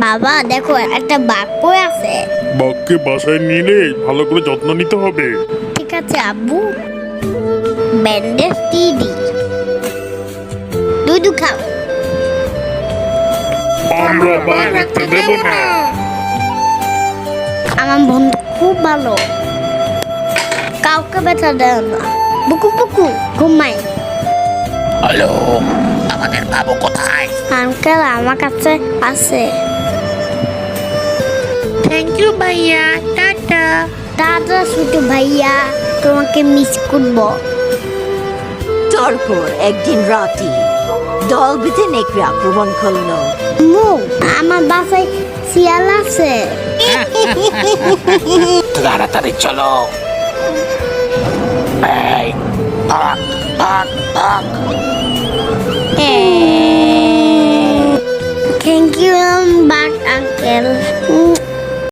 বাবা দেখো একটা বাঘ পড়ে আছে। বাঘকে বাসায় নিলে ভালো করে যত্ন নিতে হবে। ঠিক আছে আব্বু। ব্যান্ডেজ দিয়ে দিই। দুধ খাও। আমরা বাঘ রাখতে দেব না। আমার বন্ধু খুব ভালো, কাউকে ব্যথা দেয় না। বুকু বুকু ঘুমাই। হ্যালো, আমাদের বাবু কোথায়? আঙ্কেল আমার কাছে আছে। থ্যাংক ইউ ভাইয়া, টাটা। দাদা ছোট ভাইয়া, তোমাকে মিস করবো। তারপর একদিন রাতে দল বেঁধে নেকড়ে আক্রমণ করলো। মু আমার বাসায় শিয়াল আছে। তাড়াতাড়ি চলো। এই, ভাগ, ভাগ, ভাগ। থ্যাংক ইউ বাঘ আঙ্কেল।